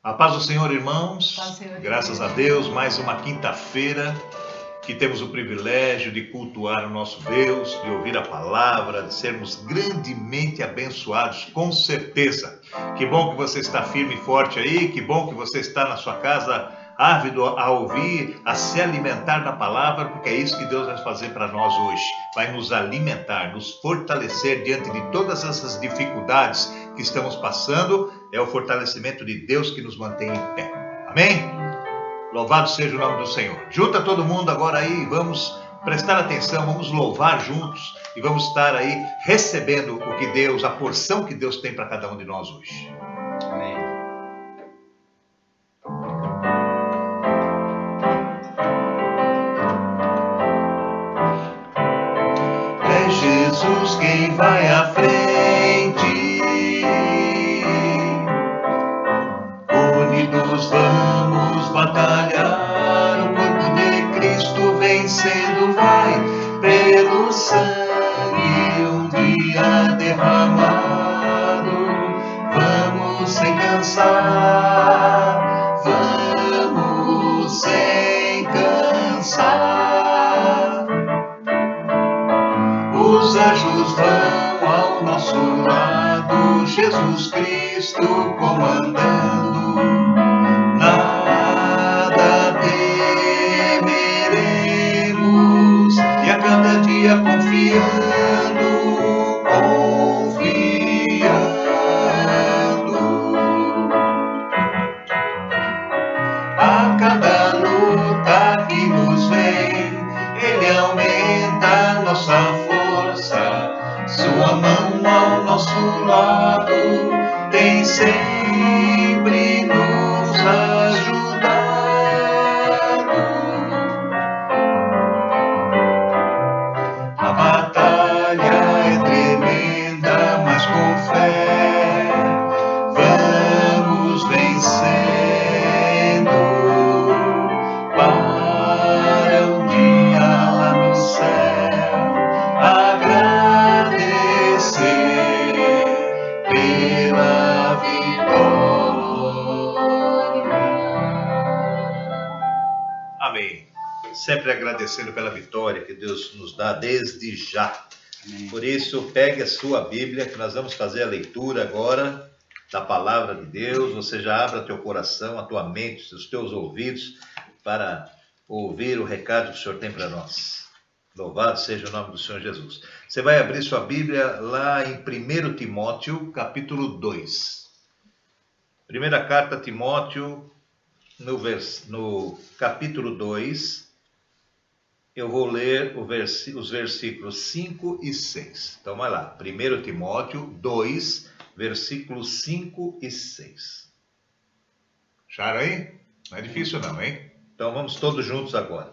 A paz do Senhor, irmãos. Paz do Senhor, Graças a irmãos. Deus, mais uma quinta-feira que temos o privilégio de cultuar o nosso Deus, de ouvir a palavra, de sermos grandemente abençoados, com certeza. Que bom que você está firme e forte aí, que bom que você está na sua casa ávido a ouvir, a se alimentar da palavra, porque é isso que Deus vai fazer para nós hoje. Vai nos alimentar, nos fortalecer diante de todas essas dificuldades que estamos passando. É o fortalecimento de Deus que nos mantém em pé. Amém? Louvado seja o nome do Senhor. Junta todo mundo agora aí, vamos prestar atenção, vamos louvar juntos e vamos estar aí recebendo o que Deus, a porção que Deus tem para cada um de nós hoje. Amém. É Jesus quem vai à frente, unidos vamos batalhar, o corpo de Cristo vencendo vai, pelo sangue um dia derramado, vamos sem cansar, vamos sem cansar. Os anjos vão ao nosso lado, Jesus Cristo comandando, nada temeremos, e a cada dia confiando, a cada luta que nos vem, Ele aumenta a nossa força, sua mão ao nosso lado tem sempre nos ajudado. A batalha é tremenda, mas com fé vamos vencendo, para um dia lá no céu agradecer pela vitória. Amém. Sempre agradecendo pela vitória que Deus nos dá desde já. Amém. Por isso, pegue a sua Bíblia, que nós vamos fazer a leitura agora da palavra de Deus. Você já abra teu coração, a tua mente, os teus ouvidos para ouvir o recado que o Senhor tem para nós. Louvado seja o nome do Senhor Jesus. Você vai abrir sua Bíblia lá em 1 Timóteo, capítulo 2. Primeira carta a Timóteo, no capítulo 2, eu vou ler os versículos 5 e 6. Então vai lá, 1 Timóteo 2, versículos 5 e 6. Acharam aí? Não é difícil não, hein? Então vamos todos juntos agora.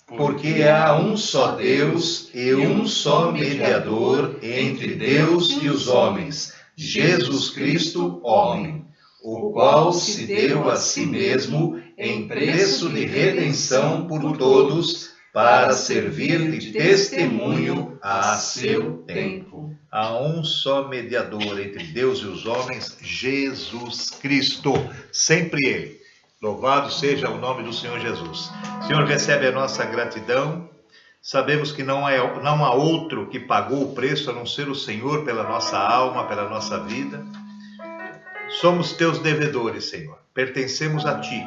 Porque há um só Deus e um só mediador entre Deus e os homens, Jesus Cristo, homem, o qual se deu a si mesmo em preço de redenção por todos, para servir de testemunho a seu tempo. Há um só mediador entre Deus e os homens, Jesus Cristo, sempre Ele. Louvado seja o nome do Senhor Jesus. Senhor, recebe a nossa gratidão. Sabemos que não há outro que pagou o preço a não ser o Senhor pela nossa alma, pela nossa vida. Somos teus devedores, Senhor. Pertencemos a ti.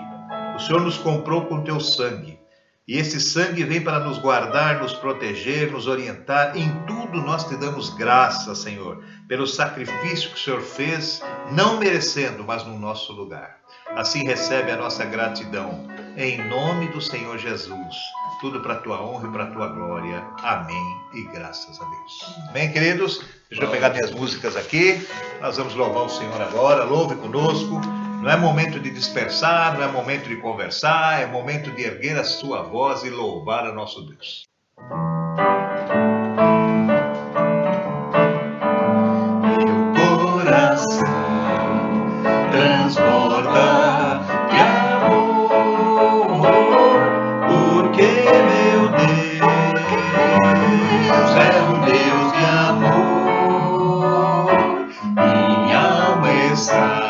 O Senhor nos comprou com teu sangue. E esse sangue vem para nos guardar, nos proteger, nos orientar. Em tudo nós te damos graça, Senhor, pelo sacrifício que o Senhor fez, não merecendo, mas no nosso lugar. Assim recebe a nossa gratidão. Em nome do Senhor Jesus. Tudo para a tua honra e para a tua glória. Amém e graças a Deus. Amém, queridos? Deixa eu pegar minhas músicas aqui. Nós vamos louvar o Senhor agora. Louve conosco. Não é momento de dispersar, não é momento de conversar, é momento de erguer a sua voz e louvar a nosso Deus. Meu coração transborda de amor, porque meu Deus é um Deus de amor. Minha alma está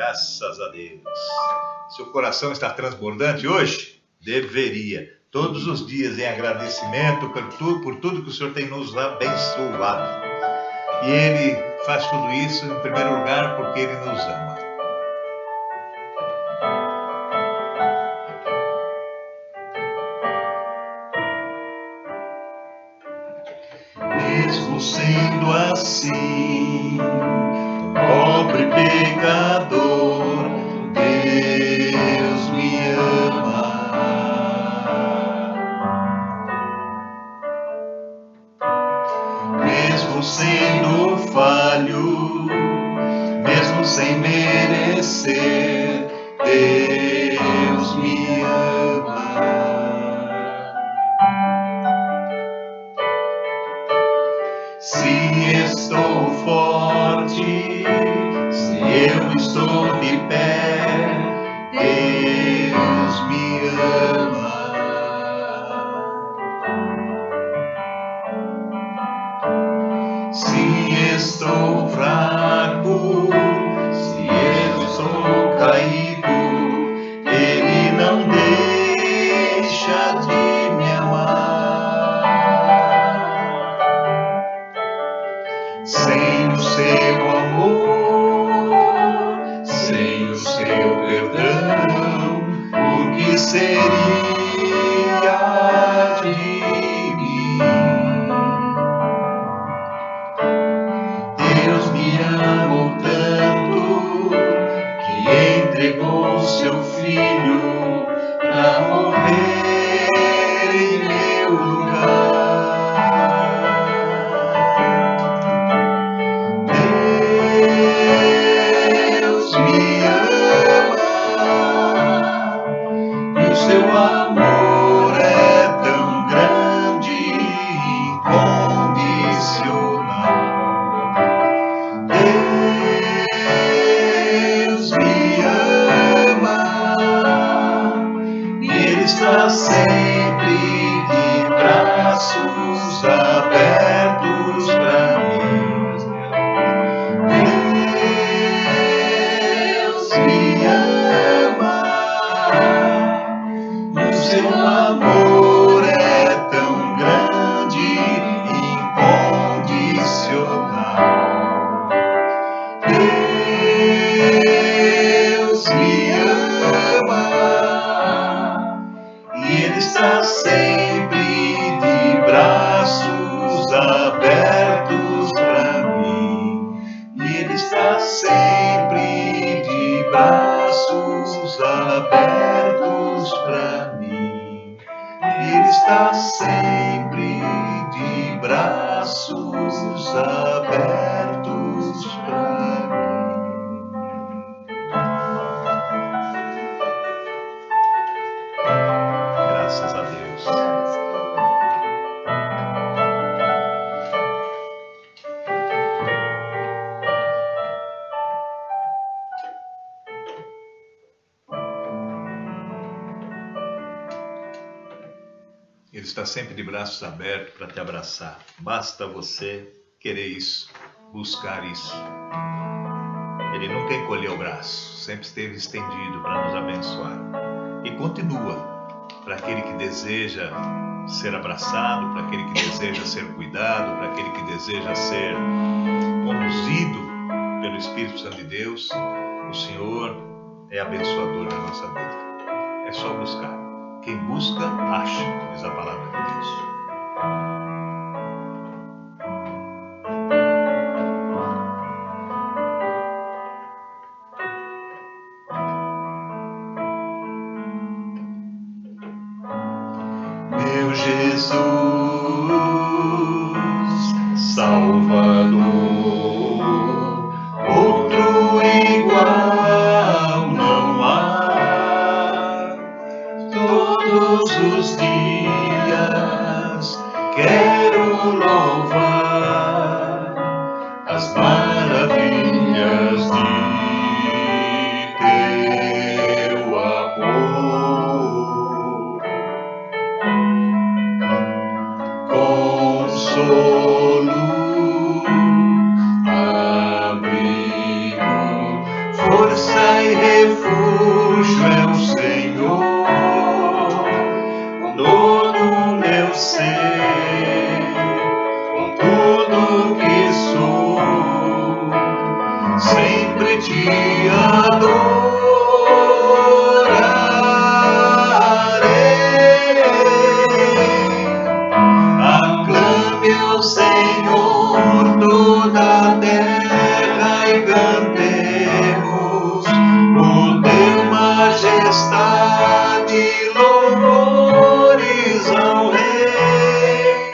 Graças a Deus. Seu coração está transbordante hoje? Deveria. Todos os dias em agradecimento por tudo que o Senhor tem nos abençoado. E Ele faz tudo isso, em primeiro lugar, porque Ele nos ama. Mesmo sendo assim, pobre pecador, Deus me ama. Mesmo sendo falho, mesmo sem merecer, Deus me ama. Se estou forte, se eu estou de pé, Deus me ama. Se estou fraco, se eu estou caído, Ele não deixa de me amar. Sem o seu amor, sem o seu perdão, o que seria de mim? Deus me amou tanto que entregou seu filho para morrer em meu lugar. Deus me ama e o seu amor é tão grande e incondicional. Deus me ama e Ele está sempre de braços abertos para mim. Deus me ama e o seu amor é tão grande e incondicional. Deus me ama e Ele está sempre de braços abertos para mim. E Ele está sempre de braços abertos para mim. E Ele está sempre de braços abertos para mim. Graças a Deus. Ele está sempre de braços abertos para te abraçar. Basta você querer isso, buscar isso. Ele nunca encolheu o braço, sempre esteve estendido para nos abençoar. E continua para aquele que deseja ser abraçado, para aquele que deseja ser cuidado, para aquele que deseja ser conduzido pelo Espírito Santo de Deus. O Senhor é abençoador na nossa vida. É só buscar. Quem busca, acha, diz a palavra de Deus. Meu Jesus, Salvador, outro igual não há. Todos os dias quero refúgio é o Senhor, com todo o meu ser, com tudo que sou, sempre te adorarei. Aclame ao Senhor toda a terra e cantemos poder, majestade, louvores ao Rei.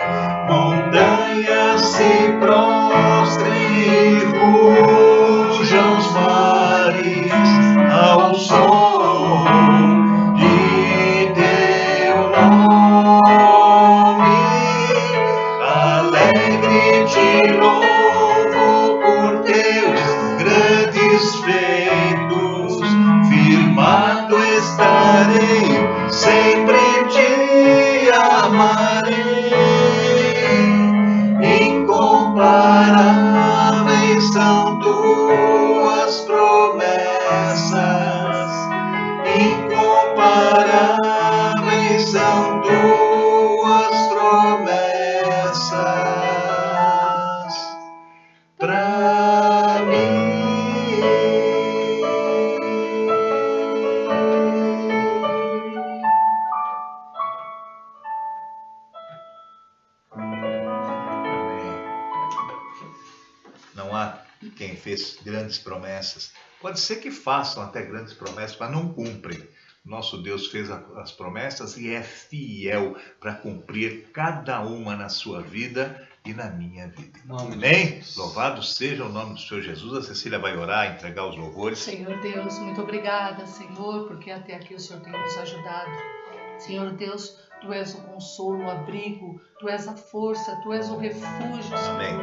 Montanhas se prostrem e rujam os mares ao som de teu nome. Alegre te louvo por teus grandes feitos, firmado estarei, sempre te amarei. Incomparáveis são tuas promessas, incomparáveis são tuas promessas pra mim. Não há quem fez grandes promessas. Pode ser que façam até grandes promessas, mas não cumprem. Nosso Deus fez as promessas e é fiel para cumprir cada uma na sua vida e na minha vida. Amém? Louvado seja o nome do Senhor Jesus. A Cecília vai orar, entregar os louvores. Senhor Deus, muito obrigada, Senhor, porque até aqui o Senhor tem nos ajudado. Senhor Deus, Tu és o consolo, o abrigo, Tu és a força, Tu és o refúgio, Senhor. Amém.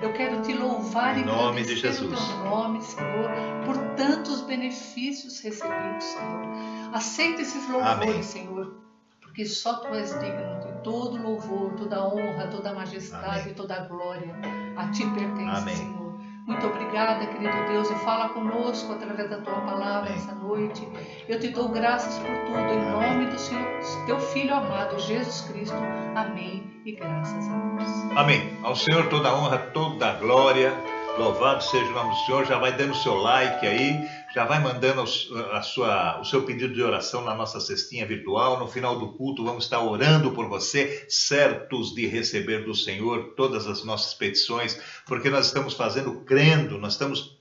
Eu quero Te louvar Em e nome de agradecer o Jesus. Teu nome, Senhor, por tantos benefícios recebidos, Senhor. Aceita esses louvores, Amém. Senhor, porque só Tu és digno de todo louvor, toda honra, toda majestade Amém. e toda glória. A Ti pertence, Amém. Senhor. Muito obrigada, querido Deus, e fala conosco através da Tua palavra Amém. essa noite. Eu Te dou graças por tudo, em nome do Senhor, Teu Filho amado, Jesus Cristo. Amém e graças a Deus. Amém. Ao Senhor toda a honra, toda a glória. Louvado seja o nome do Senhor. Já vai dando o seu like aí, já vai mandando o seu pedido de oração na nossa cestinha virtual. No final do culto vamos estar orando por você, certos de receber do Senhor todas as nossas petições, porque nós estamos fazendo crendo, nós estamos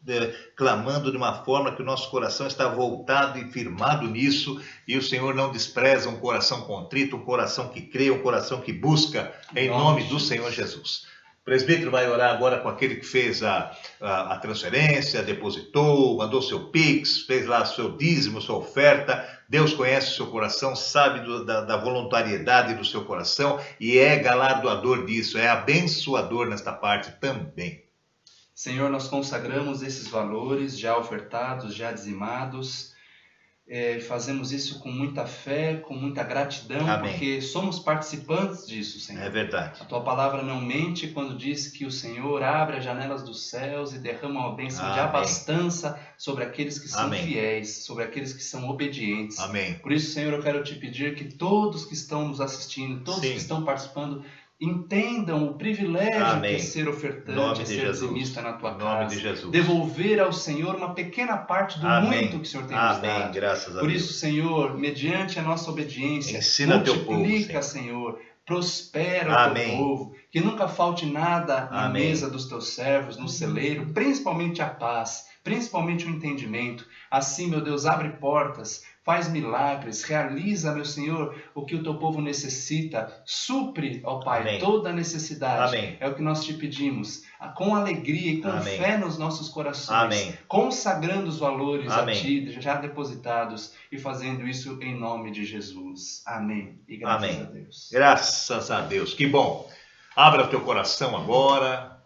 clamando de uma forma que o nosso coração está voltado e firmado nisso, e o Senhor não despreza um coração contrito, um coração que crê, um coração que busca, em nome do Senhor Jesus. O presbítero vai orar agora com aquele que fez a transferência, depositou, mandou seu Pix, fez lá seu dízimo, sua oferta. Deus conhece o seu coração, sabe da voluntariedade do seu coração e é galardoador disso, é abençoador nesta parte também. Senhor, nós consagramos esses valores já ofertados, já dizimados. Fazemos isso com muita fé, com muita gratidão, Amém. Porque somos participantes disso, Senhor. É verdade. A Tua palavra não mente quando diz que o Senhor abre as janelas dos céus e derrama uma bênção de Amém. abastança sobre aqueles que são Amém. fiéis, sobre aqueles que são obedientes. Amém. Por isso, Senhor, eu quero te pedir que todos que estão nos assistindo, todos Sim. que estão participando, entendam o privilégio Amém. que é ser Em ofertante, nome é de ser Jesus. dizimista na Tua Em nome casa. de Jesus. Devolver ao Senhor uma pequena parte do Amém. muito que o Senhor tem nos Amém. dado. Graças a Por Deus. isso, Senhor, mediante a nossa obediência, Ensina teu povo, multiplica, Senhor. Senhor, prospera o Amém. Teu povo, que nunca falte nada na Amém. mesa dos Teus servos, no celeiro, principalmente a paz, principalmente o entendimento. Assim, meu Deus, abre portas, faz milagres, realiza, meu Senhor, o que o Teu povo necessita, supre, ó Pai, Amém. toda a necessidade. Amém. É o que nós te pedimos, com alegria e com Amém. fé nos nossos corações, Amém. consagrando os valores Amém. a Ti, já depositados, e fazendo isso em nome de Jesus. Amém. E graças Amém. a Deus. Graças a Deus. Que bom. Abra o teu coração agora,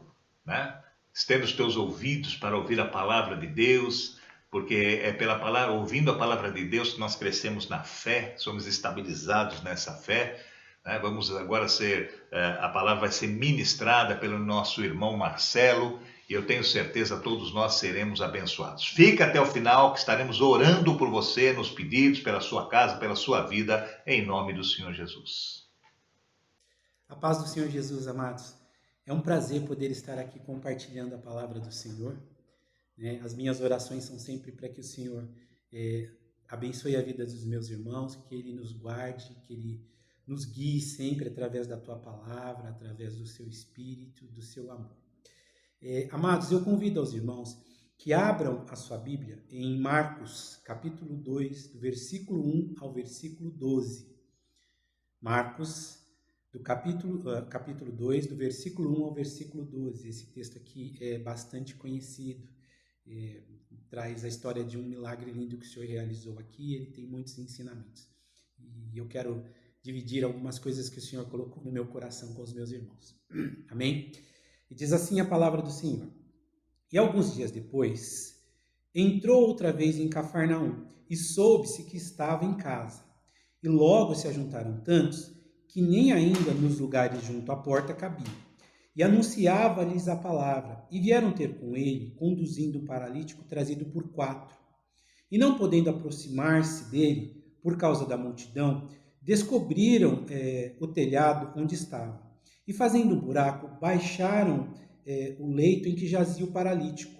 né? Estenda os teus ouvidos para ouvir a palavra de Deus, porque é pela palavra, ouvindo a palavra de Deus, que nós crescemos na fé, somos estabilizados nessa fé. Né? Vamos agora a palavra vai ser ministrada pelo nosso irmão Marcelo, E eu tenho certeza todos nós seremos abençoados. Fica até o final, que estaremos orando por você nos pedidos, pela sua casa, pela sua vida, em nome do Senhor Jesus. A paz do Senhor Jesus, amados. É um prazer poder estar aqui compartilhando a palavra do Senhor. As minhas orações são sempre para que o Senhor abençoe a vida dos meus irmãos, que Ele nos guarde, que Ele nos guie sempre através da Tua palavra, através do Seu Espírito, do Seu amor. Amados, eu convido aos irmãos que abram a sua Bíblia em Marcos, capítulo 2, do versículo 1 ao versículo 12. Marcos, do capítulo 2, do versículo 1 ao versículo 12. Esse texto aqui é bastante conhecido, traz a história de um milagre lindo que o Senhor realizou aqui, ele tem muitos ensinamentos. E eu quero dividir algumas coisas que o Senhor colocou no meu coração com os meus irmãos. Amém? E diz assim a palavra do Senhor. E alguns dias depois, entrou outra vez em Cafarnaum, e soube-se que estava em casa. E logo se ajuntaram tantos, que nem ainda nos lugares junto à porta cabia. E anunciava-lhes a palavra, e vieram ter com ele, conduzindo o paralítico trazido por 4. E não podendo aproximar-se dele, por causa da multidão, descobriram o telhado onde estava. E fazendo um buraco, baixaram o leito em que jazia o paralítico.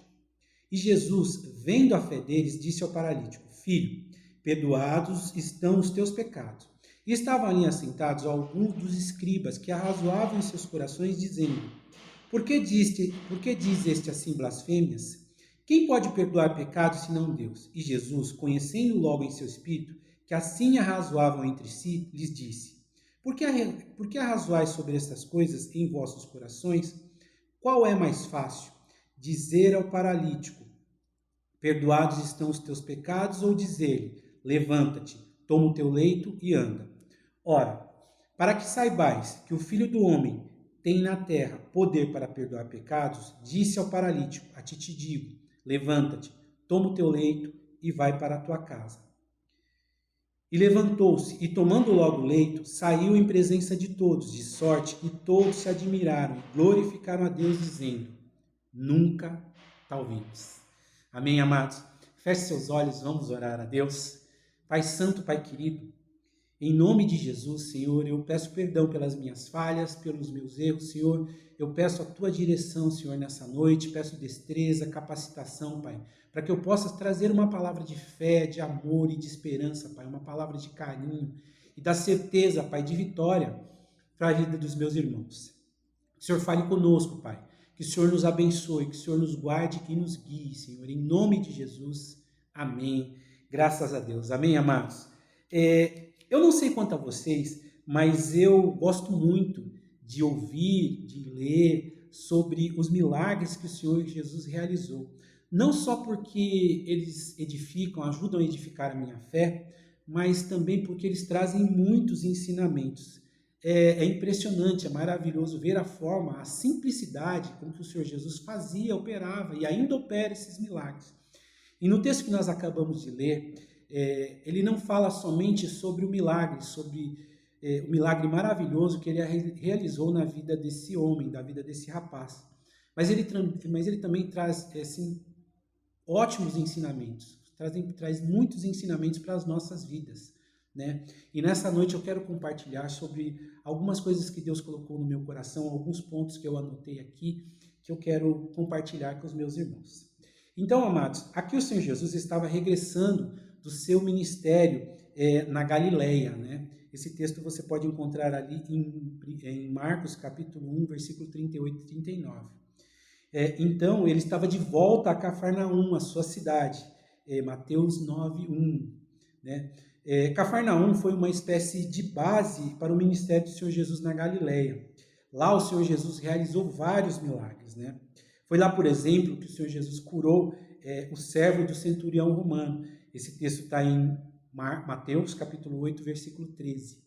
E Jesus, vendo a fé deles, disse ao paralítico: Filho, perdoados estão os teus pecados. E estavam ali assentados alguns dos escribas que arrazoavam em seus corações, dizendo: Por que diz este assim blasfêmias? Quem pode perdoar pecados senão Deus? E Jesus, conhecendo logo em seu espírito que assim arrazoavam entre si, lhes disse: Por que arrazoais sobre estas coisas em vossos corações? Qual é mais fácil? Dizer ao paralítico: Perdoados estão os teus pecados, ou dizer-lhe: Levanta-te, toma o teu leito e anda? Ora, para que saibais que o Filho do Homem tem na terra poder para perdoar pecados, disse ao paralítico: A ti te digo, levanta-te, toma o teu leito e vai para a tua casa. E levantou-se, e tomando logo o leito, saiu em presença de todos, de sorte que todos se admiraram e glorificaram a Deus, dizendo: Nunca tal vimos. Amém, amados? Feche seus olhos, vamos orar a Deus. Pai Santo, Pai querido, em nome de Jesus, Senhor, eu peço perdão pelas minhas falhas, pelos meus erros, Senhor. Eu peço a Tua direção, Senhor, nessa noite. Peço destreza, capacitação, Pai, para que eu possa trazer uma palavra de fé, de amor e de esperança, Pai. Uma palavra de carinho e da certeza, Pai, de vitória para a vida dos meus irmãos. Que o Senhor fale conosco, Pai. Que o Senhor nos abençoe, que o Senhor nos guarde e que nos guie, Senhor. Em nome de Jesus. Amém. Graças a Deus. Amém, amados? Eu não sei quanto a vocês, mas eu gosto muito de ouvir, de ler sobre os milagres que o Senhor Jesus realizou. Não só porque eles ajudam a edificar a minha fé, mas também porque eles trazem muitos ensinamentos. É impressionante, é maravilhoso ver a forma, a simplicidade com que o Senhor Jesus fazia, operava e ainda opera esses milagres. E no texto que nós acabamos de ler, ele não fala somente sobre o milagre, sobre o milagre maravilhoso que ele realizou na vida desse homem, da vida desse rapaz. Mas ele também traz ótimos ensinamentos, traz muitos ensinamentos para as nossas vidas, né? E nessa noite eu quero compartilhar sobre algumas coisas que Deus colocou no meu coração, alguns pontos que eu anotei aqui, que eu quero compartilhar com os meus irmãos. Então, amados, aqui o Senhor Jesus estava regressando do seu ministério na Galileia, né? Esse texto você pode encontrar ali em Marcos capítulo 1, versículo 38 e 39. Então, ele estava de volta a Cafarnaum, a sua cidade, Mateus 9, 1. Né? Cafarnaum foi uma espécie de base para o ministério do Senhor Jesus na Galileia. Lá o Senhor Jesus realizou vários milagres. Né? Foi lá, por exemplo, que o Senhor Jesus curou o servo do centurião romano. Esse texto está em Mateus capítulo 8, versículo 13.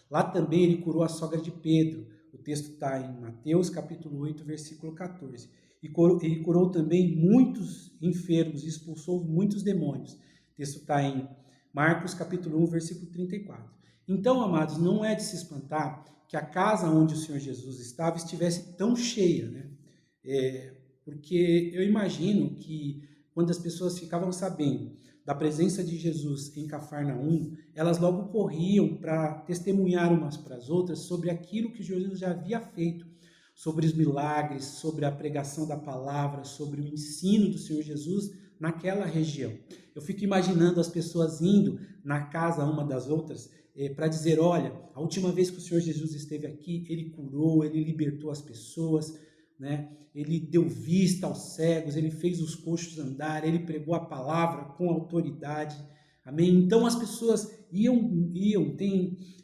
Lá também ele curou a sogra de Pedro. O texto está em Mateus capítulo 8, versículo 14. E ele curou também muitos enfermos e expulsou muitos demônios. O texto está em Marcos capítulo 1, versículo 34. Então, amados, não é de se espantar que a casa onde o Senhor Jesus estava estivesse tão cheia, né? porque eu imagino que quando as pessoas ficavam sabendo da presença de Jesus em Cafarnaum, elas logo corriam para testemunhar umas para as outras sobre aquilo que Jesus já havia feito, sobre os milagres, sobre a pregação da palavra, sobre o ensino do Senhor Jesus naquela região. Eu fico imaginando as pessoas indo na casa uma das outras para dizer, olha, a última vez que o Senhor Jesus esteve aqui, Ele curou, Ele libertou as pessoas, né? Ele deu vista aos cegos, Ele fez os coxos andar, Ele pregou a palavra com autoridade, amém? Então as pessoas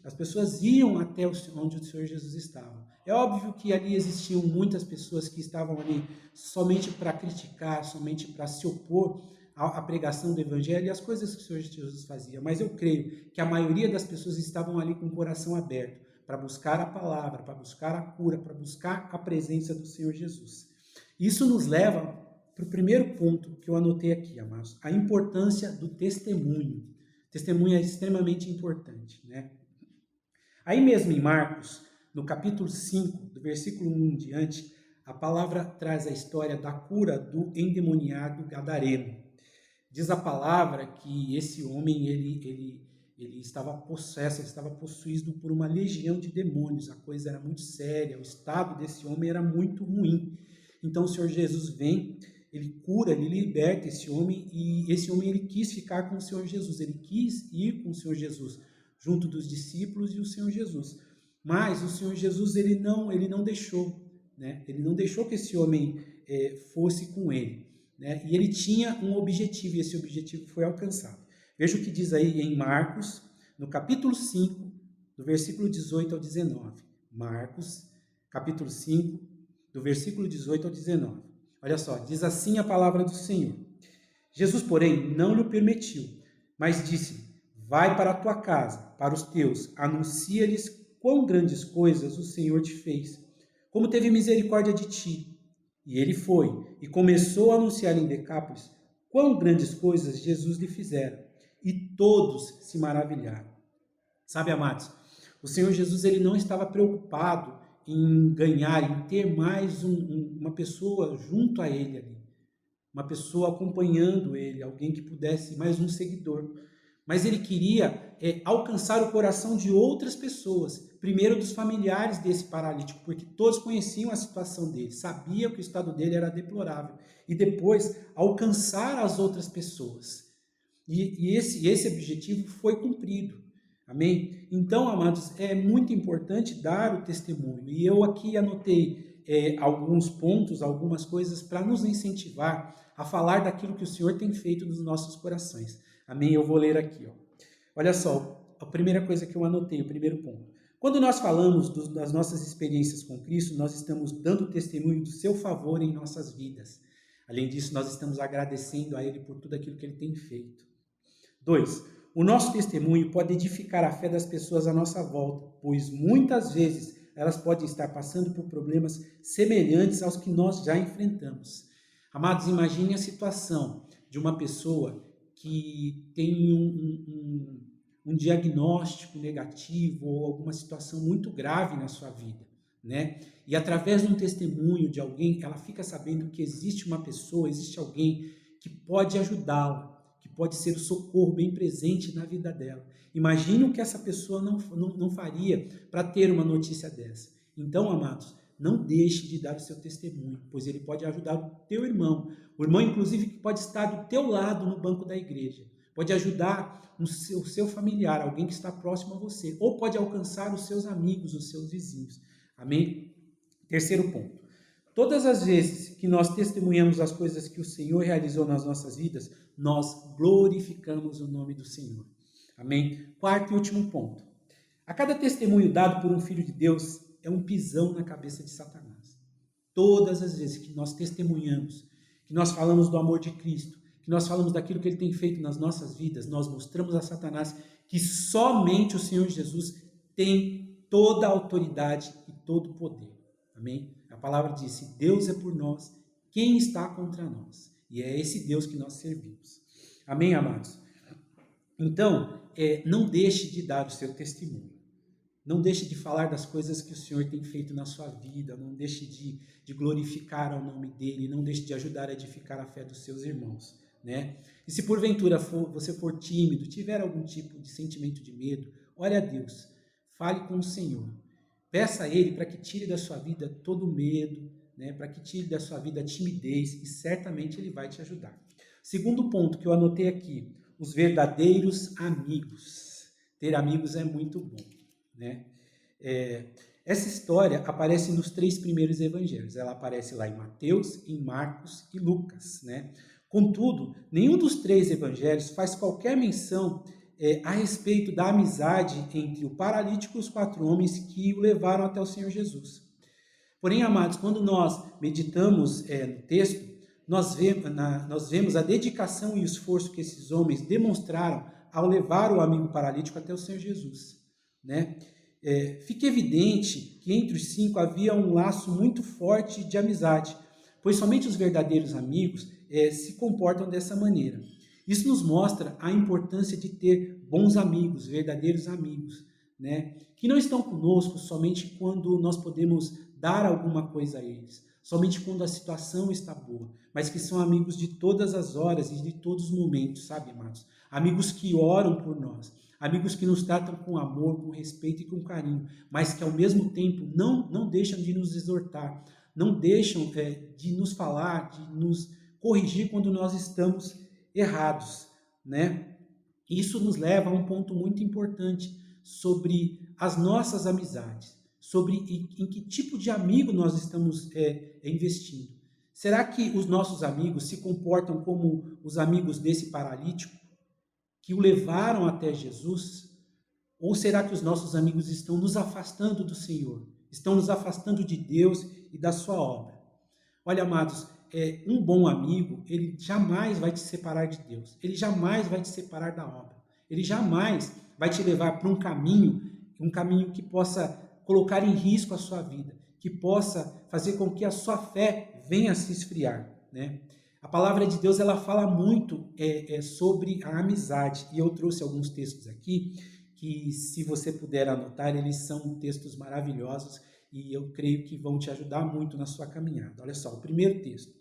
as pessoas iam até onde o Senhor Jesus estava. É óbvio que ali existiam muitas pessoas que estavam ali somente para criticar, somente para se opor à pregação do Evangelho e às coisas que o Senhor Jesus fazia, mas eu creio que a maioria das pessoas estavam ali com o coração aberto, para buscar a palavra, para buscar a cura, para buscar a presença do Senhor Jesus. Isso nos leva para o primeiro ponto que eu anotei aqui, amados, a importância do testemunho. Testemunho é extremamente importante, né? Aí mesmo em Marcos, no capítulo 5, do versículo 1 em diante, a palavra traz a história da cura do endemoniado gadareno. Diz a palavra que esse homem, ele estava possesso, ele estava possuído por uma legião de demônios. A coisa era muito séria, o estado desse homem era muito ruim. Então o Senhor Jesus vem, ele cura, ele liberta esse homem, e esse homem ele quis ficar com o Senhor Jesus, ele quis ir com o Senhor Jesus, junto dos discípulos e o Senhor Jesus. Mas o Senhor Jesus ele não deixou, né? Ele não deixou que esse homem fosse com ele, né? E ele tinha um objetivo, e esse objetivo foi alcançado. Veja o que diz aí em Marcos, no capítulo 5, do versículo 18 ao 19. Marcos, capítulo 5, do versículo 18 ao 19. Olha só, diz assim a palavra do Senhor. Jesus, porém, não lhe permitiu, mas disse: vai para a tua casa, para os teus, anuncia-lhes quão grandes coisas o Senhor te fez, como teve misericórdia de ti. E ele foi, e começou a anunciar em Decápolis quão grandes coisas Jesus lhe fizera. E todos se maravilharam. Sabe, amados, o Senhor Jesus ele não estava preocupado em ganhar, em ter mais uma pessoa junto a ele ali, uma pessoa acompanhando ele, alguém que pudesse, mais um seguidor. Mas ele queria alcançar o coração de outras pessoas, primeiro dos familiares desse paralítico, porque todos conheciam a situação dele, sabiam que o estado dele era deplorável, e depois alcançar as outras pessoas. E esse objetivo foi cumprido. Amém? Então, amados, é muito importante dar o testemunho. E eu aqui anotei alguns pontos, algumas coisas para nos incentivar a falar daquilo que o Senhor tem feito nos nossos corações. Amém? Eu vou ler aqui. Olha só, a primeira coisa que eu anotei, o primeiro ponto. Quando nós falamos das nossas experiências com Cristo, nós estamos dando testemunho do seu favor em nossas vidas. Além disso, nós estamos agradecendo a Ele por tudo aquilo que Ele tem feito. 2. O nosso testemunho pode edificar a fé das pessoas à nossa volta, pois muitas vezes elas podem estar passando por problemas semelhantes aos que nós já enfrentamos. Amados, imagine a situação de uma pessoa que tem um diagnóstico negativo ou alguma situação muito grave na sua vida, né? E através de um testemunho de alguém, ela fica sabendo que existe uma pessoa, existe alguém que pode ajudá-la, que pode ser o socorro bem presente na vida dela. Imagine o que essa pessoa não faria para ter uma notícia dessa. Então, amados, não deixe de dar o seu testemunho, pois ele pode ajudar o teu irmão. O irmão, inclusive, que pode estar do teu lado no banco da igreja. Pode ajudar o seu familiar, alguém que está próximo a você. Ou pode alcançar os seus amigos, os seus vizinhos. Amém? Terceiro ponto. Todas as vezes que nós testemunhamos as coisas que o Senhor realizou nas nossas vidas, nós glorificamos o nome do Senhor. Amém? Quarto e último ponto. A cada testemunho dado por um filho de Deus é um pisão na cabeça de Satanás. Todas as vezes que nós testemunhamos, que nós falamos do amor de Cristo, que nós falamos daquilo que Ele tem feito nas nossas vidas, nós mostramos a Satanás que somente o Senhor Jesus tem toda a autoridade e todo o poder. Amém? A palavra diz: se Deus é por nós, quem está contra nós? E é esse Deus que nós servimos. Amém, amados? Então, não deixe de dar o seu testemunho. Não deixe de falar das coisas que o Senhor tem feito na sua vida. Não deixe de glorificar o nome dEle. Não deixe de ajudar a edificar a fé dos seus irmãos, né? E se porventura você for tímido, tiver algum tipo de sentimento de medo, ore a Deus. Fale com o Senhor. Peça a Ele para que tire da sua vida todo o medo, né? Para que tire da sua vida a timidez, e certamente Ele vai te ajudar. Segundo ponto que eu anotei aqui, os verdadeiros amigos. Ter amigos é muito bom, né? Essa história aparece nos 3 primeiros evangelhos. Ela aparece lá em Mateus, em Marcos e Lucas, né? Contudo, nenhum dos 3 evangelhos faz qualquer menção a respeito da amizade entre o paralítico e os 4 homens que o levaram até o Senhor Jesus. Porém, amados, quando nós meditamos no texto, nós vemos a dedicação e o esforço que esses homens demonstraram ao levar o amigo paralítico até o Senhor Jesus, né? Fica evidente que entre os 5 havia um laço muito forte de amizade, pois somente os verdadeiros amigos se comportam dessa maneira. Isso nos mostra a importância de ter bons amigos, verdadeiros amigos, né? Que não estão conosco somente quando nós podemos dar alguma coisa a eles, somente quando a situação está boa, mas que são amigos de todas as horas e de todos os momentos, sabe, amados? Amigos que oram por nós, amigos que nos tratam com amor, com respeito e com carinho, mas que ao mesmo tempo não deixam de nos exortar, não deixam de nos falar, de nos corrigir quando nós estamos errados, né? Isso nos leva a um ponto muito importante sobre as nossas amizades, sobre em que tipo de amigo nós estamos investindo. Será que os nossos amigos se comportam como os amigos desse paralítico que o levaram até Jesus? Ou será que os nossos amigos estão nos afastando do Senhor, estão nos afastando de Deus e da sua obra? Olha, amados, um bom amigo, ele jamais vai te separar de Deus, ele jamais vai te separar da obra, ele jamais vai te levar para um caminho que possa colocar em risco a sua vida, que possa fazer com que a sua fé venha a se esfriar, né? A palavra de Deus, ela fala muito sobre a amizade, e eu trouxe alguns textos aqui, que se você puder anotar, eles são textos maravilhosos, e eu creio que vão te ajudar muito na sua caminhada. Olha só, o primeiro texto.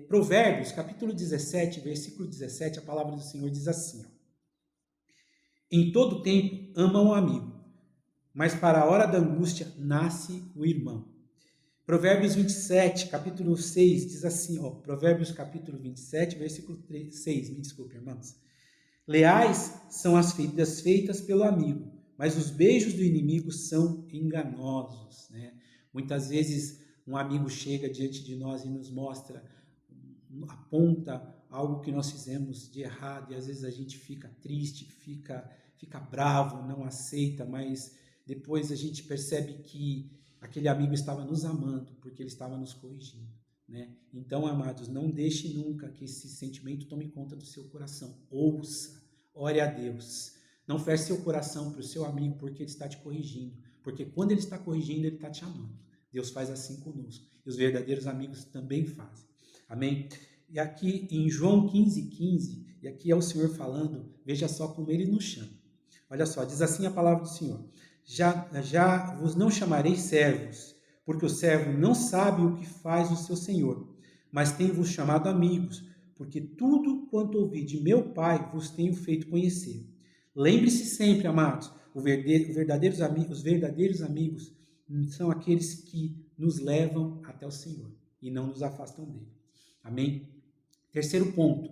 Provérbios, capítulo 17, versículo 17, a palavra do Senhor diz assim: ó, em todo tempo ama o amigo, mas para a hora da angústia nasce o irmão. Provérbios 27, capítulo 6, diz assim, ó, Provérbios capítulo 27, versículo 6, me desculpe, irmãos. Leais são as feridas feitas pelo amigo, mas os beijos do inimigo são enganosos, né? Muitas vezes um amigo chega diante de nós e nos mostra, aponta algo que nós fizemos de errado, e às vezes a gente fica triste, fica bravo, não aceita, mas depois a gente percebe que aquele amigo estava nos amando, porque ele estava nos corrigindo, né? Então, amados, não deixe nunca que esse sentimento tome conta do seu coração. Ouça, ore a Deus. Não feche seu coração para o seu amigo porque ele está te corrigindo, porque quando ele está corrigindo, ele está te amando. Deus faz assim conosco, e os verdadeiros amigos também fazem. Amém? E aqui em João 15:15, e aqui é o Senhor falando, veja só como ele nos chama. Olha só, diz assim a palavra do Senhor: Já vos não chamarei servos, porque o servo não sabe o que faz o seu senhor, mas tenho-vos chamado amigos, porque tudo quanto ouvi de meu Pai vos tenho feito conhecer. Lembre-se sempre, amados, os verdadeiros amigos são aqueles que nos levam até o Senhor e não nos afastam dele. Amém? Terceiro ponto,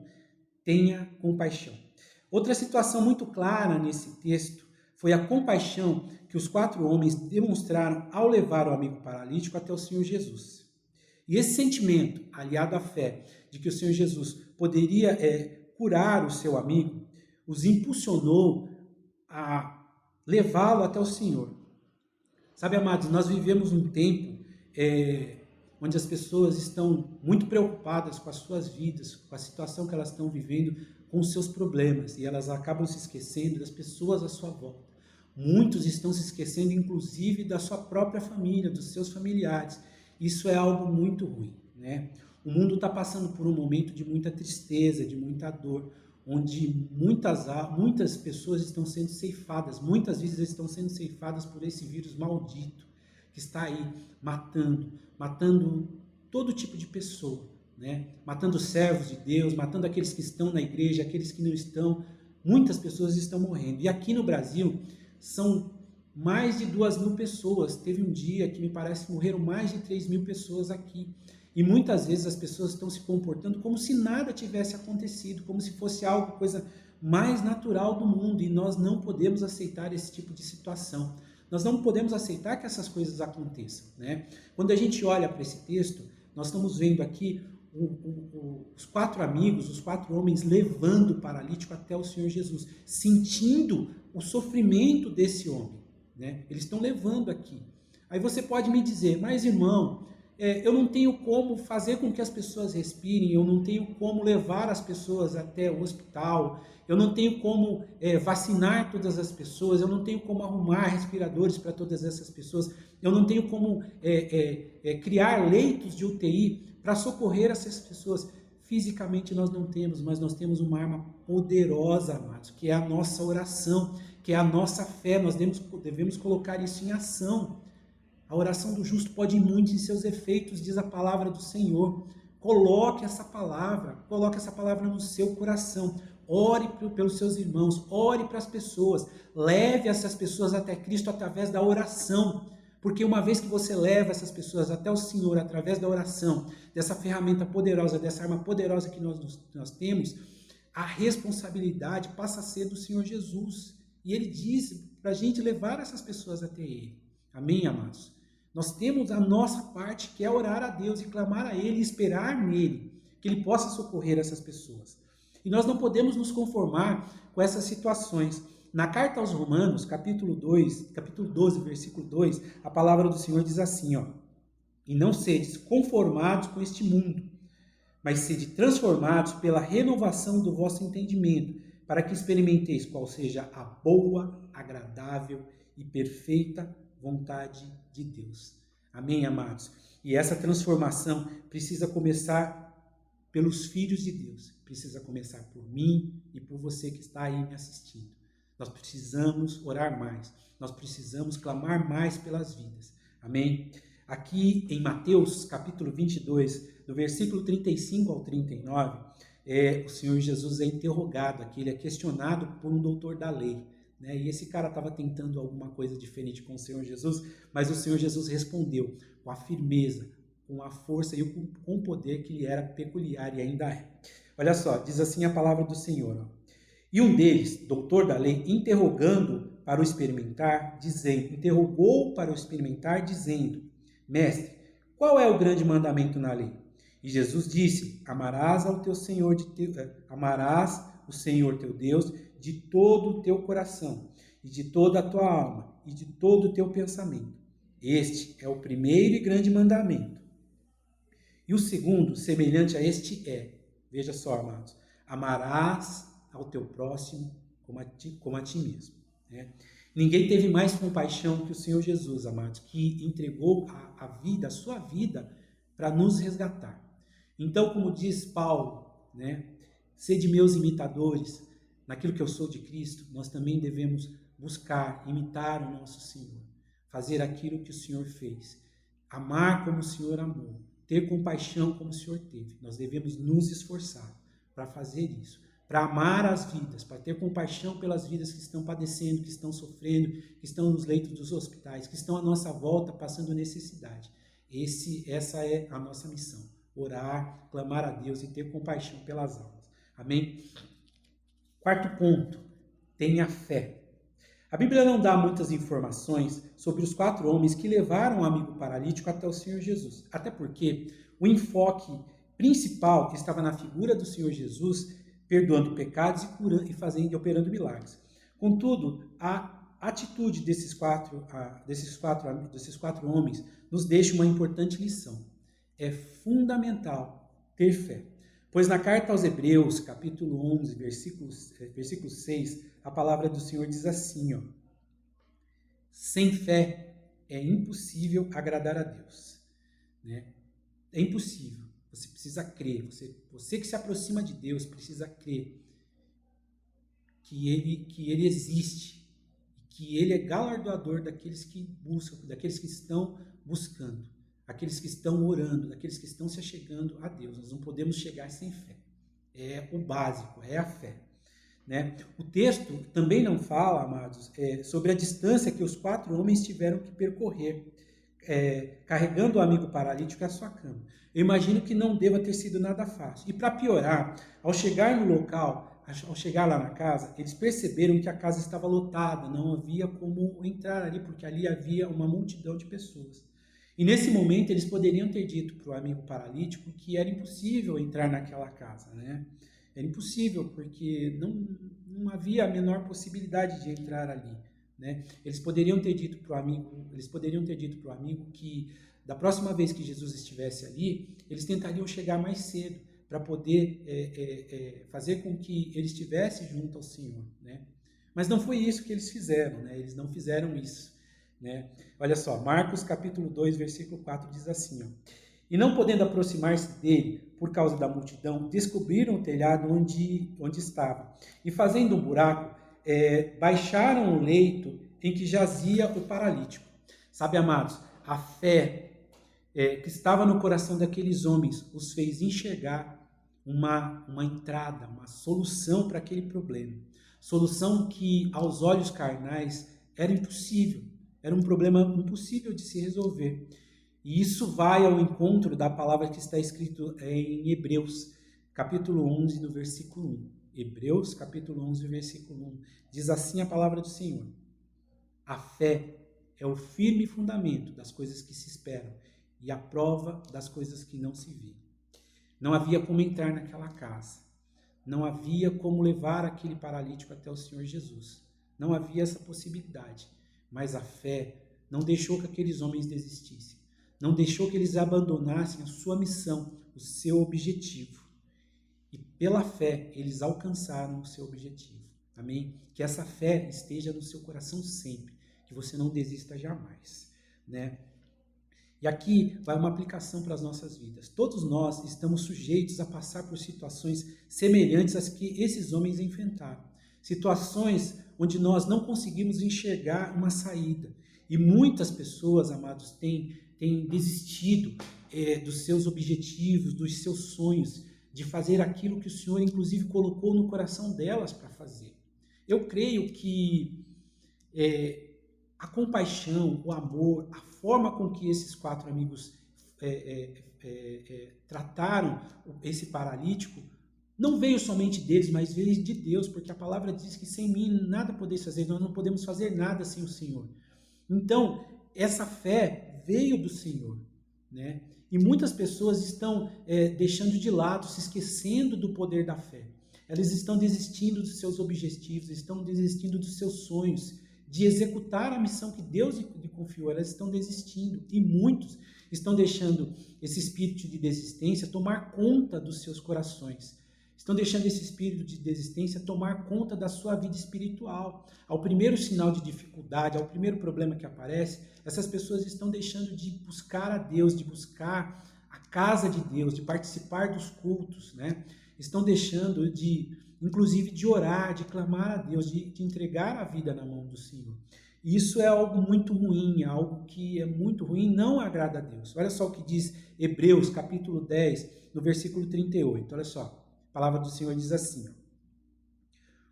tenha compaixão. Outra situação muito clara nesse texto foi a compaixão que os 4 homens demonstraram ao levar o amigo paralítico até o Senhor Jesus. E esse sentimento, aliado à fé de que o Senhor Jesus poderia curar o seu amigo, os impulsionou a levá-lo até o Senhor. Sabe, amados, nós vivemos um tempo onde as pessoas estão muito preocupadas com as suas vidas, com a situação que elas estão vivendo, com os seus problemas, e elas acabam se esquecendo das pessoas à sua volta. Muitos estão se esquecendo, inclusive, da sua própria família, dos seus familiares. Isso é algo muito ruim, né? O mundo está passando por um momento de muita tristeza, de muita dor. onde muitas pessoas estão sendo ceifadas, muitas vidas estão sendo ceifadas por esse vírus maldito que está aí matando todo tipo de pessoa, né? Matando servos de Deus, matando aqueles que estão na igreja, aqueles que não estão. Muitas pessoas estão morrendo. E aqui no Brasil são mais de 2.000 pessoas. Teve um dia que me parece que morreram mais de 3.000 pessoas aqui. E muitas vezes as pessoas estão se comportando como se nada tivesse acontecido, como se fosse algo, coisa mais natural do mundo. E nós não podemos aceitar esse tipo de situação. Nós não podemos aceitar que essas coisas aconteçam, né? Quando a gente olha para esse texto, nós estamos vendo aqui os 4 amigos, os 4 homens levando o paralítico até o Senhor Jesus, sentindo o sofrimento desse homem, né? Eles estão levando aqui. Aí você pode me dizer, mas irmão, eu não tenho como fazer com que as pessoas respirem, eu não tenho como levar as pessoas até o hospital, eu não tenho como vacinar todas as pessoas, eu não tenho como arrumar respiradores para todas essas pessoas, eu não tenho como criar leitos de UTI para socorrer essas pessoas. Fisicamente nós não temos, mas nós temos uma arma poderosa, amados, que é a nossa oração, que é a nossa fé. Nós devemos colocar isso em ação. A oração do justo pode ir muito em seus efeitos, diz a palavra do Senhor. Coloque essa palavra no seu coração. Ore pelos seus irmãos, ore para as pessoas, leve essas pessoas até Cristo através da oração, porque uma vez que você leva essas pessoas até o Senhor através da oração, dessa ferramenta poderosa, dessa arma poderosa que nós temos, a responsabilidade passa a ser do Senhor Jesus, e Ele diz para a gente levar essas pessoas até Ele. Amém, amados? Nós temos a nossa parte, que é orar a Deus e clamar a Ele e esperar nele, que Ele possa socorrer essas pessoas. E nós não podemos nos conformar com essas situações. Na carta aos Romanos, capítulo 12, versículo 2, a palavra do Senhor diz assim, ó: e não sedes conformados com este mundo, mas sede transformados pela renovação do vosso entendimento, para que experimenteis qual seja a boa, agradável e perfeita vontade de Deus. Amém, amados? E essa transformação precisa começar pelos filhos de Deus. Precisa começar por mim e por você que está aí me assistindo. Nós precisamos orar mais. Nós precisamos clamar mais pelas vidas. Amém? Aqui em Mateus, capítulo 22, do versículo 35 ao 39, o Senhor Jesus é interrogado aqui, ele é questionado por um doutor da lei, né? E esse cara estava tentando alguma coisa diferente com o Senhor Jesus, mas o Senhor Jesus respondeu com a firmeza, com a força e com o poder que lhe era peculiar e ainda é. Olha só, diz assim a palavra do Senhor. Ó. E um deles, doutor da lei, interrogou para o experimentar, dizendo, mestre, qual é o grande mandamento na lei? E Jesus disse, amarás o Senhor teu Deus de todo o teu coração, e de toda a tua alma, e de todo o teu pensamento. Este é o primeiro e grande mandamento. E o segundo, semelhante a este veja só, amados, amarás ao teu próximo como a ti mesmo. Né? Ninguém teve mais compaixão que o Senhor Jesus, amados, que entregou a sua vida para nos resgatar. Então, como diz Paulo, né, sede meus imitadores, naquilo que eu sou de Cristo, nós também devemos buscar, imitar o nosso Senhor, fazer aquilo que o Senhor fez, amar como o Senhor amou, ter compaixão como o Senhor teve. Nós devemos nos esforçar para fazer isso, para amar as vidas, para ter compaixão pelas vidas que estão padecendo, que estão sofrendo, que estão nos leitos dos hospitais, que estão à nossa volta passando necessidade. Essa é a nossa missão, orar, clamar a Deus e ter compaixão pelas almas. Amém? Quarto ponto, tenha fé. A Bíblia não dá muitas informações sobre os 4 homens que levaram o amigo paralítico até o Senhor Jesus. Até porque o enfoque principal que estava na figura do Senhor Jesus, perdoando pecados e curando e operando milagres. Contudo, a atitude desses quatro homens nos deixa uma importante lição. É fundamental ter fé. Pois na carta aos Hebreus, capítulo 11, versículo 6, a palavra do Senhor diz assim, ó: sem fé é impossível agradar a Deus. Né? É impossível. Você precisa crer. Você que se aproxima de Deus precisa crer que ele existe, que ele é galardoador daqueles que buscam, daqueles que estão buscando, aqueles que estão orando, daqueles que estão se achegando a Deus. Nós não podemos chegar sem fé. É o básico, é a fé. Né? O texto também não fala, amados, sobre a distância que os 4 homens tiveram que percorrer, carregando o amigo paralítico à sua cama. Eu imagino que não deva ter sido nada fácil. E para piorar, ao chegar no local, ao chegar lá na casa, eles perceberam que a casa estava lotada, não havia como entrar ali, porque ali havia uma multidão de pessoas. E nesse momento eles poderiam ter dito para o amigo paralítico que era impossível entrar naquela casa, né? Era impossível, porque não havia a menor possibilidade de entrar ali, né? Eles poderiam ter dito para o amigo que da próxima vez que Jesus estivesse ali, eles tentariam chegar mais cedo para poder fazer com que ele estivesse junto ao Senhor, né? Mas não foi isso que eles fizeram, né? Eles não fizeram isso, né? Olha só, Marcos capítulo 2, versículo 4 diz assim, ó: E não podendo aproximar-se dele por causa da multidão, descobriram o telhado onde estava. E fazendo um buraco, baixaram o leito em que jazia o paralítico. Sabe, amados, a fé que estava no coração daqueles homens os fez enxergar uma entrada, uma solução para aquele problema. Solução que aos olhos carnais era impossível, era um problema impossível de se resolver. E isso vai ao encontro da palavra que está escrito em Hebreus, capítulo 11, no versículo 1. Hebreus, capítulo 11, versículo 1. Diz assim a palavra do Senhor: A fé é o firme fundamento das coisas que se esperam e a prova das coisas que não se vêem. Não havia como entrar naquela casa. Não havia como levar aquele paralítico até o Senhor Jesus. Não havia essa possibilidade. Mas a fé não deixou que aqueles homens desistissem. Não deixou que eles abandonassem a sua missão, o seu objetivo. E pela fé, eles alcançaram o seu objetivo. Amém? Que essa fé esteja no seu coração sempre. Que você não desista jamais, né? E aqui vai uma aplicação para as nossas vidas. Todos nós estamos sujeitos a passar por situações semelhantes às que esses homens enfrentaram. Situações onde nós não conseguimos enxergar uma saída. E muitas pessoas, amados, têm desistido dos seus objetivos, dos seus sonhos, de fazer aquilo que o Senhor, inclusive, colocou no coração delas para fazer. Eu creio que a compaixão, o amor, a forma com que esses 4 amigos trataram esse paralítico, não veio somente deles, mas veio de Deus, porque a palavra diz que sem mim nada podeis fazer, nós não podemos fazer nada sem o Senhor. Então, essa fé veio do Senhor, né? E muitas pessoas estão deixando de lado, se esquecendo do poder da fé. Elas estão desistindo dos seus objetivos, estão desistindo dos seus sonhos, de executar a missão que Deus lhe confiou. Elas estão desistindo. E muitos estão deixando esse espírito de desistência tomar conta dos seus corações. Estão deixando esse espírito de desistência tomar conta da sua vida espiritual. Ao primeiro sinal de dificuldade, ao primeiro problema que aparece, essas pessoas estão deixando de buscar a Deus, de buscar a casa de Deus, de participar dos cultos, né? Estão deixando inclusive de orar, de clamar a Deus, de entregar a vida na mão do Senhor. E isso é algo muito ruim, algo que é muito ruim, não agrada a Deus. Olha só o que diz Hebreus, capítulo 10, no versículo 38. Olha só. A palavra do Senhor diz assim: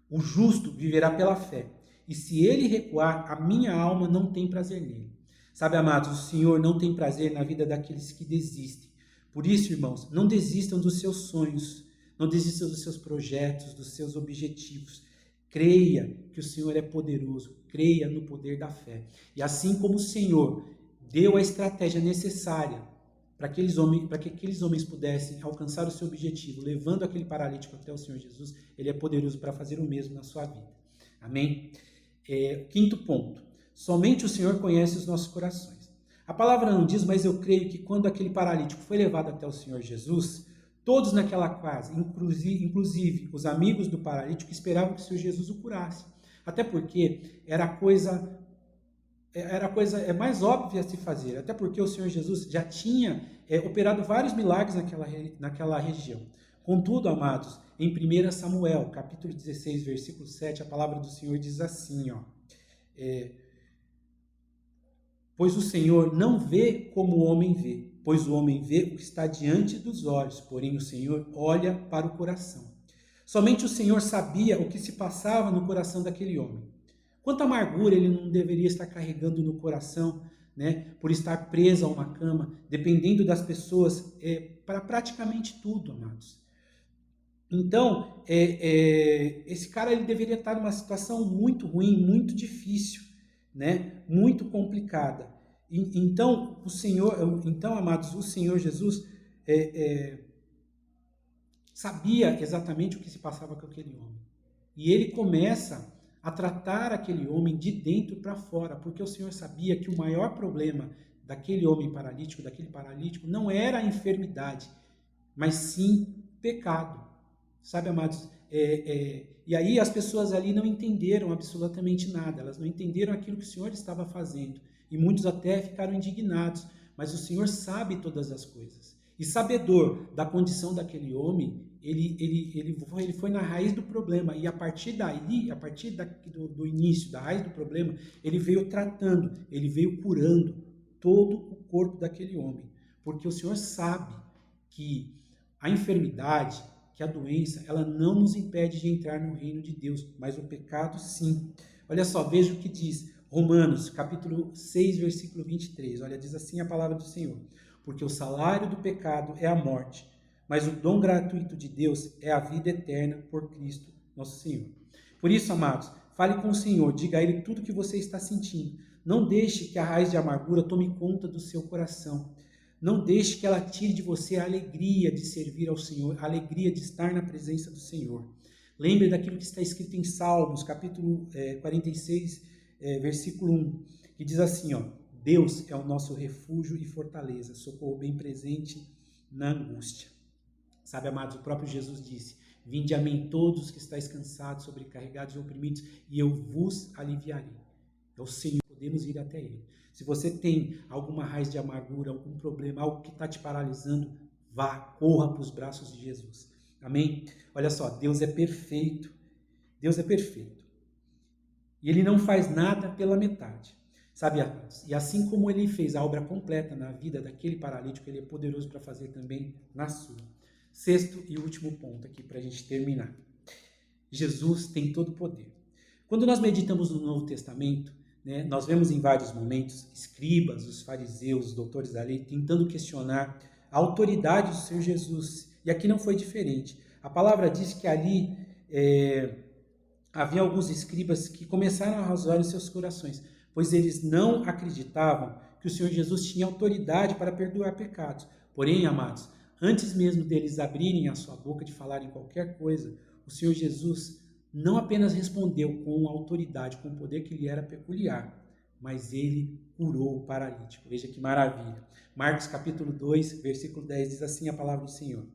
O justo viverá pela fé, e se ele recuar, a minha alma não tem prazer nele. Sabe, amados, o Senhor não tem prazer na vida daqueles que desistem. Por isso, irmãos, não desistam dos seus sonhos, não desistam dos seus projetos, dos seus objetivos. Creia que o Senhor é poderoso, creia no poder da fé. E assim como o Senhor deu a estratégia necessária para que aqueles homens pudessem alcançar o seu objetivo, levando aquele paralítico até o Senhor Jesus, Ele é poderoso para fazer o mesmo na sua vida. Amém? Quinto ponto. Somente o Senhor conhece os nossos corações. A palavra não diz, mas eu creio que quando aquele paralítico foi levado até o Senhor Jesus, todos naquela casa, inclusive os amigos do paralítico, esperavam que o Senhor Jesus o curasse. Até porque era a coisa mais óbvia a se fazer, até porque o Senhor Jesus já tinha operado vários milagres naquela região. Contudo, amados, em 1 Samuel, capítulo 16, versículo 7, a palavra do Senhor diz assim, ó, pois o Senhor não vê como o homem vê, pois o homem vê o que está diante dos olhos, porém o Senhor olha para o coração. Somente o Senhor sabia o que se passava no coração daquele homem. Quanta amargura ele não deveria estar carregando no coração, né, por estar preso a uma cama, dependendo das pessoas para praticamente tudo, amados. Então, esse cara ele deveria estar numa situação muito ruim, muito difícil, né, muito complicada. Então, amados, o Senhor Jesus sabia exatamente o que se passava com aquele homem. E ele começa a tratar aquele homem de dentro para fora, porque o Senhor sabia que o maior problema daquele homem paralítico, daquele paralítico, não era a enfermidade, mas sim pecado. Sabe, amados? E aí as pessoas ali não entenderam absolutamente nada, elas não entenderam aquilo que o Senhor estava fazendo. E muitos até ficaram indignados, mas o Senhor sabe todas as coisas. E sabedor da condição daquele homem, ele foi na raiz do problema, e a partir daí, do início, da raiz do problema, ele veio tratando, ele veio curando todo o corpo daquele homem. Porque o Senhor sabe que a enfermidade, que a doença, ela não nos impede de entrar no reino de Deus, mas o pecado sim. Olha só, veja o que diz Romanos, capítulo 6, versículo 23. Olha, diz assim a palavra do Senhor: porque o salário do pecado é a morte, mas o dom gratuito de Deus é a vida eterna por Cristo nosso Senhor. Por isso, amados, fale com o Senhor, diga a Ele tudo o que você está sentindo. Não deixe que a raiz de amargura tome conta do seu coração. Não deixe que ela tire de você a alegria de servir ao Senhor, a alegria de estar na presença do Senhor. Lembre daquilo que está escrito em Salmos, capítulo 46, versículo 1, que diz assim, ó: Deus é o nosso refúgio e fortaleza, socorro bem presente na angústia. Sabe, amados, o próprio Jesus disse: vinde a mim todos que estáis cansados, sobrecarregados e oprimidos, e eu vos aliviarei. É o Senhor, podemos ir até Ele. Se você tem alguma raiz de amargura, algum problema, algo que está te paralisando, vá, corra para os braços de Jesus. Amém? Olha só, Deus é perfeito. Deus é perfeito. E Ele não faz nada pela metade. Sabe, e assim como Ele fez a obra completa na vida daquele paralítico, Ele é poderoso para fazer também na sua. Sexto e último ponto aqui para a gente terminar. Jesus tem todo o poder. Quando nós meditamos no Novo Testamento, né, nós vemos em vários momentos escribas, os fariseus, os doutores da lei, tentando questionar a autoridade do Senhor Jesus. E aqui não foi diferente. A palavra diz que ali havia alguns escribas que começaram a razoar os seus corações, pois eles não acreditavam que o Senhor Jesus tinha autoridade para perdoar pecados. Porém, amados, antes mesmo deles abrirem a sua boca, de falarem qualquer coisa, o Senhor Jesus não apenas respondeu com autoridade, com o poder que lhe era peculiar, mas ele curou o paralítico. Veja que maravilha. Marcos capítulo 2, versículo 10 diz assim a palavra do Senhor: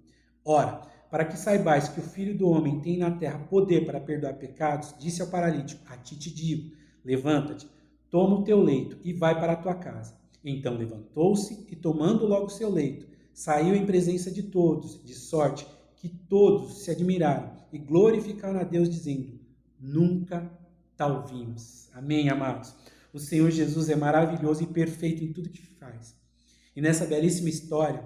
ora, para que saibais que o Filho do Homem tem na terra poder para perdoar pecados, disse ao paralítico: a ti te digo, levanta-te, toma o teu leito e vai para a tua casa. Então levantou-se e, tomando logo o seu leito, saiu em presença de todos, de sorte que todos se admiraram e glorificaram a Deus, dizendo: nunca tal vimos. Amém, amados? O Senhor Jesus é maravilhoso e perfeito em tudo que faz. E nessa belíssima história,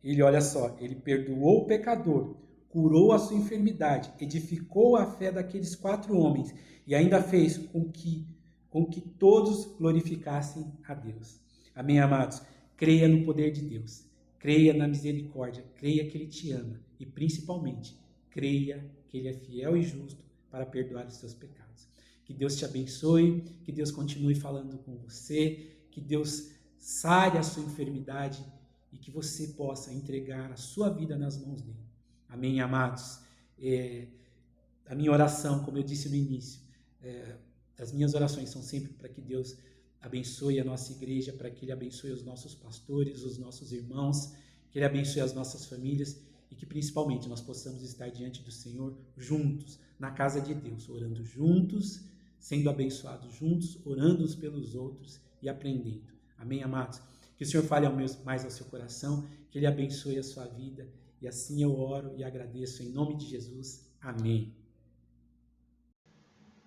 ele, olha só, ele perdoou o pecador, curou a sua enfermidade, edificou a fé daqueles 4 homens e ainda fez com que todos glorificassem a Deus. Amém, amados? Creia no poder de Deus. Creia na misericórdia, creia que Ele te ama e, principalmente, creia que Ele é fiel e justo para perdoar os seus pecados. Que Deus te abençoe, que Deus continue falando com você, que Deus sare a sua enfermidade e que você possa entregar a sua vida nas mãos dEle. Amém, amados? A minha oração, como eu disse no início, as minhas orações são sempre para que Deus abençoe a nossa igreja, para que Ele abençoe os nossos pastores, os nossos irmãos, que Ele abençoe as nossas famílias e que principalmente nós possamos estar diante do Senhor juntos, na casa de Deus, orando juntos, sendo abençoados juntos, orando uns pelos outros e aprendendo. Amém, amados? Que o Senhor fale mais ao seu coração, que Ele abençoe a sua vida E assim eu oro e agradeço em nome de Jesus. Amém.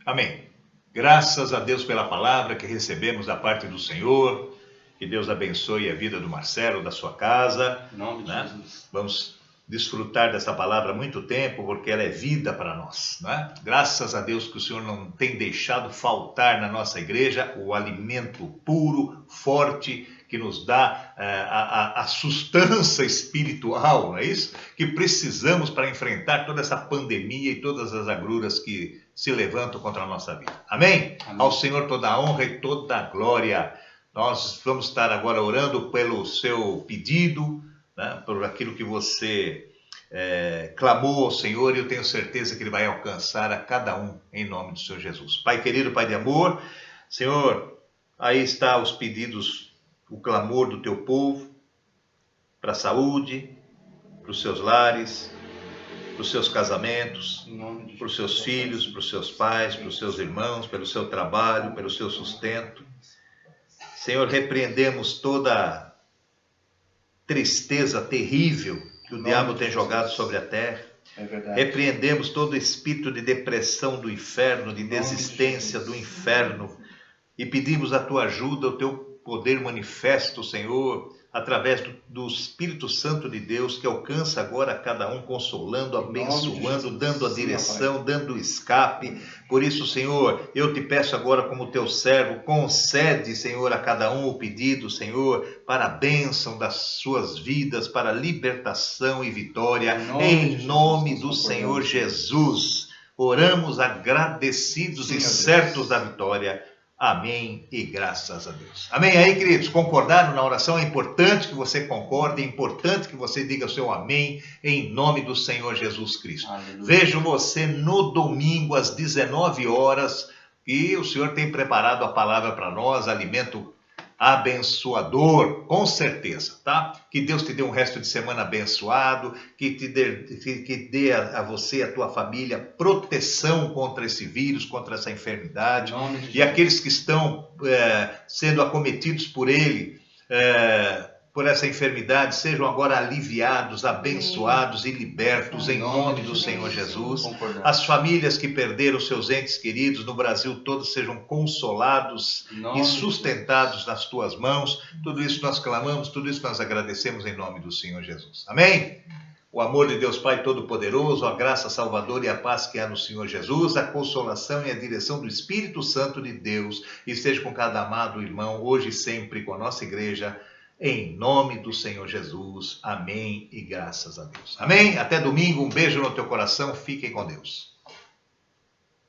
Amém. Graças a Deus pela palavra que recebemos da parte do Senhor. Que Deus abençoe a vida do Marcelo, da sua casa. Em nome de Jesus. Vamos desfrutar dessa palavra há muito tempo, porque ela é vida para nós. Né? Graças a Deus que o Senhor não tem deixado faltar na nossa igreja o alimento puro, forte, que nos dá a sustância espiritual, não é isso? Que precisamos para enfrentar toda essa pandemia e todas as agruras que se levantam contra a nossa vida. Amém? Amém. Ao Senhor toda a honra e toda a glória. Nós vamos estar agora orando pelo seu pedido, né? Por aquilo que você clamou ao Senhor, e eu tenho certeza que Ele vai alcançar a cada um em nome do Senhor Jesus. Pai querido, Pai de amor, Senhor, aí está os pedidos, o clamor do teu povo para a saúde, para os seus lares, para os seus casamentos, para os seus filhos, para os seus pais, para os seus irmãos, pelo seu trabalho, pelo seu sustento. Senhor, repreendemos toda tristeza terrível que o diabo tem jogado sobre a terra. É verdade. Repreendemos todo espírito de depressão do inferno, de desistência do inferno, e pedimos a tua ajuda, o teu poder manifesto, Senhor, através do Espírito Santo de Deus, que alcança agora cada um, consolando, abençoando, dando a direção, dando o escape. Por isso, Senhor, eu te peço agora como teu servo, concede, Senhor, a cada um o pedido, Senhor, para a bênção das suas vidas, para a libertação e vitória, em nome do Senhor Jesus. Oramos agradecidos e certos da vitória. Amém e graças a Deus. Amém aí, queridos? Concordaram na oração? É importante que você concorde, é importante que você diga o seu amém em nome do Senhor Jesus Cristo. Aleluia. Vejo você no domingo às 19 horas e o Senhor tem preparado a palavra para nós, alimento abençoador, com certeza, tá? Que Deus te dê um resto de semana abençoado, que dê a você e a tua família proteção contra esse vírus, contra essa enfermidade, e aqueles que estão sendo acometidos por ele, por essa enfermidade, sejam agora aliviados, abençoados e libertos em nome do Senhor Jesus. As famílias que perderam seus entes queridos no Brasil todo sejam consolados e sustentados nas tuas mãos. Tudo isso nós clamamos, tudo isso nós agradecemos em nome do Senhor Jesus. Amém? O amor de Deus Pai Todo-Poderoso, a graça salvadora e a paz que há no Senhor Jesus, a consolação e a direção do Espírito Santo de Deus esteja com cada amado irmão, hoje e sempre, com a nossa igreja, em nome do Senhor Jesus. Amém e graças a Deus. Amém? Até domingo, um beijo no teu coração, fiquem com Deus.